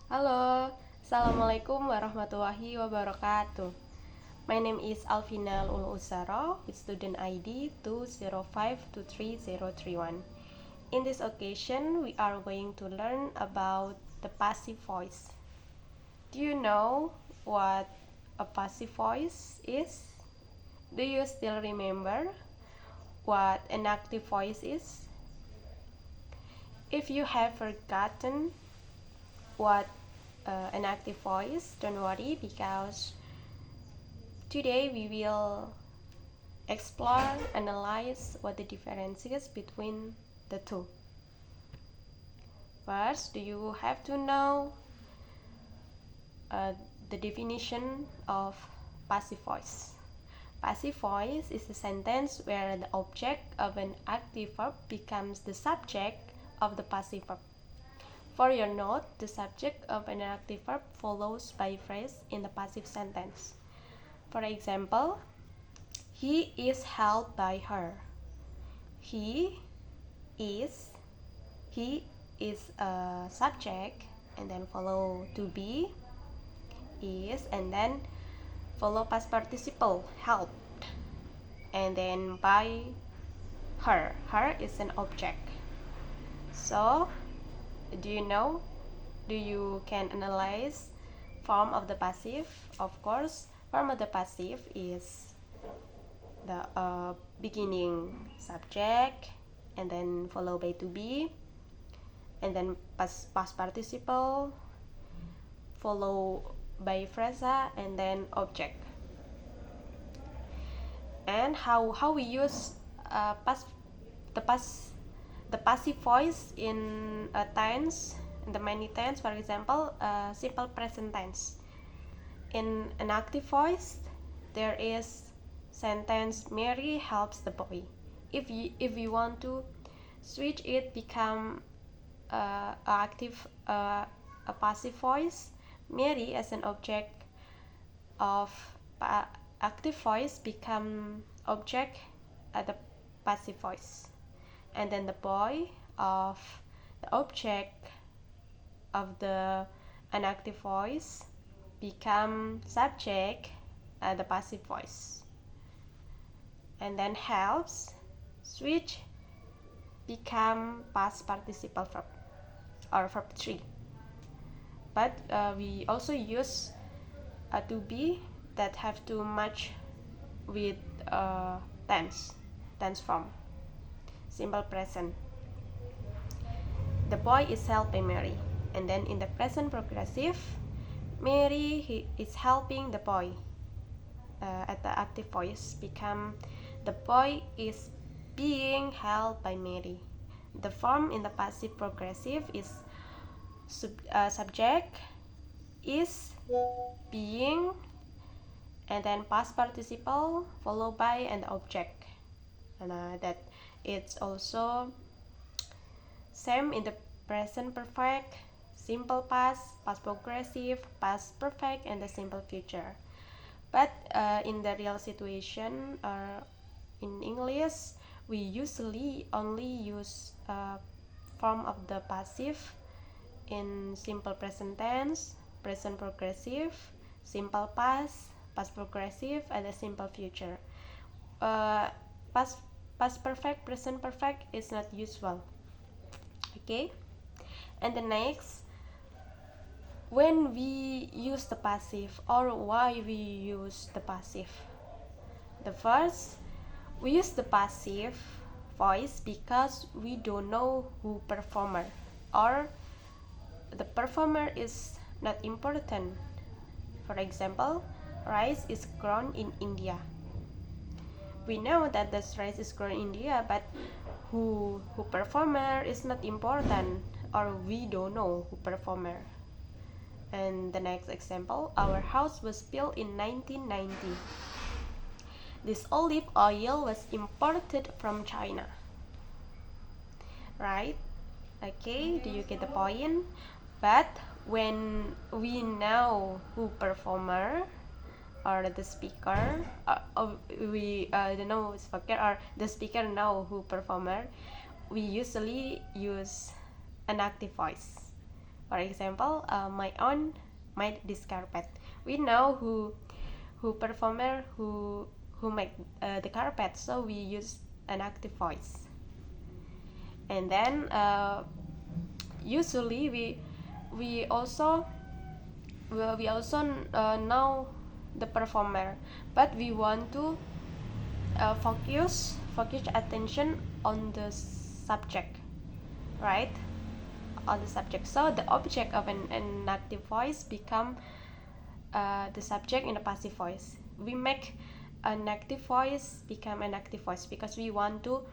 Halo, Assalamualaikum warahmatullahi wabarakatuh. My name is Alvina Ul Usaro with student ID 205233031. In this occasion, we are going to learn about the passive voice. Do you know what a passive voice is? Do you still remember what an active voice is? If you have forgotten what an active voice, don't worry, because today we will explore, analyze what the difference is between the two. First, do you have to know the definition of passive voice? Passive voice is a sentence where the object of an active verb becomes the subject of the passive verb. For your note, the subject of an active verb follows by phrase in the passive sentence. For example, he is held by her. He is a subject, and then follow to be, is, and then follow past participle, helped, and then by her. Her is an object. So, do you can analyze form of the passive? Of course, form of the passive is the beginning subject, and then followed by to be, and then past participle, followed by phrasa, and then object. And how we use the passive voice in a tense, in the many tense. For example, simple present tense. In an active voice, there is sentence Mary helps the boy. If you want to switch it become a passive voice, Mary as an object of active voice become object at the passive voice, and then the boy of the object of the inactive voice become subject at the passive voice, and then helps switch become past participle verb or verb 3. But we also use a to be that have to match with tense form. Simple present. The boy is helped by Mary, and then in the present progressive, Mary is helping the boy. At the active voice become the boy is being helped by Mary. The form in the passive progressive is subject is being, and then past participle followed by an object, and that it's also same in the present perfect, simple past, past progressive, past perfect, and the simple future. But in the real situation in English, we usually only use form of the passive in simple present tense, present progressive, simple past, past progressive, and the simple future. Past perfect, present perfect is not usual. Okay, and the next, when we use the passive, or why we use the passive. The first, we use the passive voice because we don't know who performer, or the performer is not important. For example, rice is grown in India. We know that the rice is grown in India, but who performer is not important, or we don't know who performer. And the next example, our house was built in 1990. This olive oil was imported from China. Right? Okay, do you get the point? But when we know who performer or the speaker, we don't know speaker or the speaker know who performer, we usually use an active voice. For example, my aunt made this carpet. We know who performer who make the carpet, so we use an active voice. And then usually we also know the performer, but we want to focus attention on the subject, right? On the subject. So the object of an active voice become the subject in a passive voice. We make an active voice become an active voice because we want to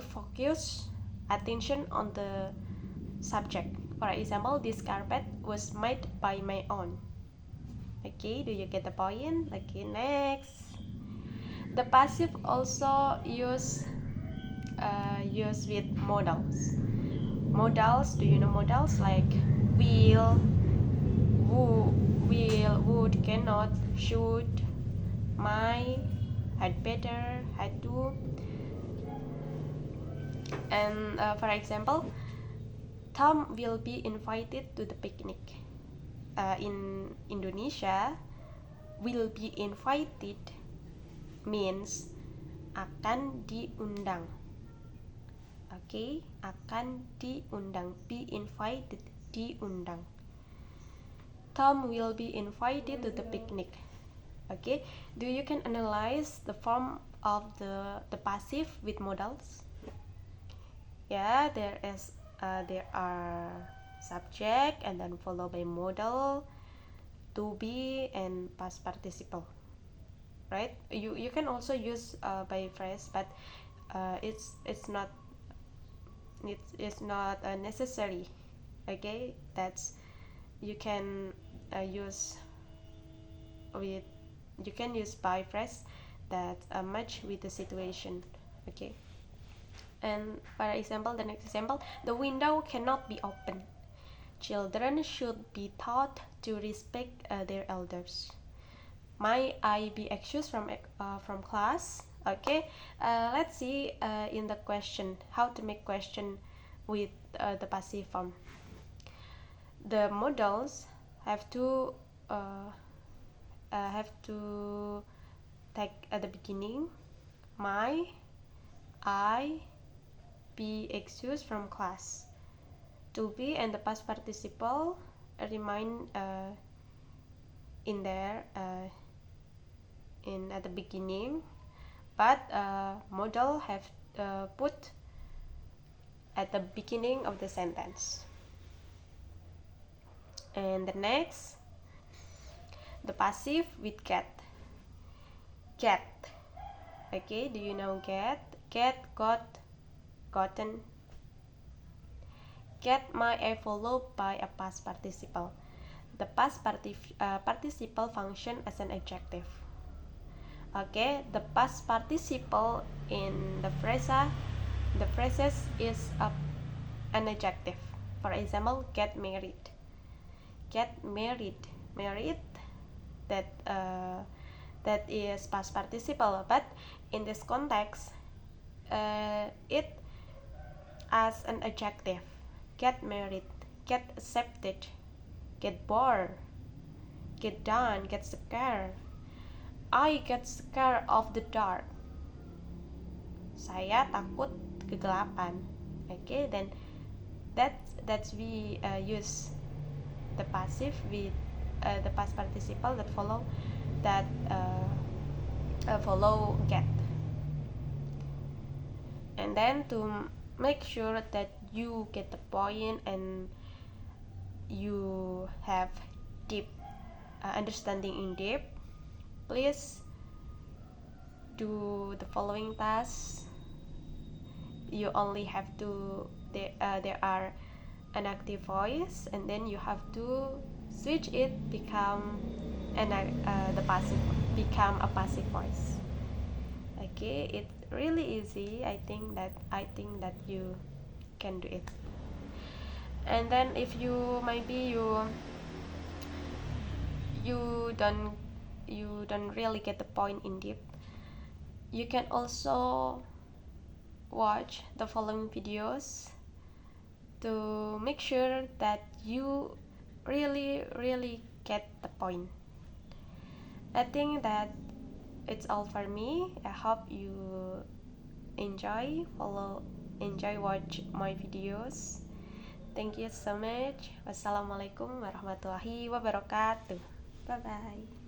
focus attention on the subject. For example, this carpet was made by my own. Okay, do you get the point? Okay, next. The passive also use with modals. Modals, do you know modals like will, would, cannot, should, might, had better, had to. And for example, Tom will be invited to the picnic. In Indonesia, will be invited means akan diundang. Okay, akan diundang. Be invited, diundang. Tom will be invited to the picnic. Okay, do you can analyze the form of the passive with modals? Yeah, there are subject and then followed by modal, to be, and past participle, right? You can also use by phrase, but it's not necessary. Okay, that's you can use by phrase that match with the situation. Okay. And for example, the next example, the window cannot be opened. Children should be taught to respect their elders. Might I be excused from class? Okay, let's see in the question how to make question with the passive form. The modals have to take at the beginning. Might I be excused from class? To be and the past participle remain in there at the beginning, but modal have put at the beginning of the sentence. And the next, the passive with get. Get. Okay, do you know get? Get, got, gotten. Get might I followed by a past participle. The past participle function as an adjective. Okay, the past participle in the phrases is an adjective. For example, get married. Get married. Married, that is past participle, but in this context, it as an adjective. Get married, get accepted, get bored, get done, get scared. I get scared of the dark. Saya takut kegelapan. Okay, then that's we use the passive with the past participle that follow get. And then to make sure that you get the point and you have deep understanding in depth, please do the following tasks. You only have to there are an active voice, and then you have to switch it become the passive become a passive voice. Okay, it's really easy. I think that you can do it. And then if you maybe you don't really get the point in depth, you can also watch the following videos to make sure that you really get the point. I think that it's all for me. I hope you enjoy watch my videos. Thank you so much. Wassalamualaikum warahmatullahi wabarakatuh. Bye bye.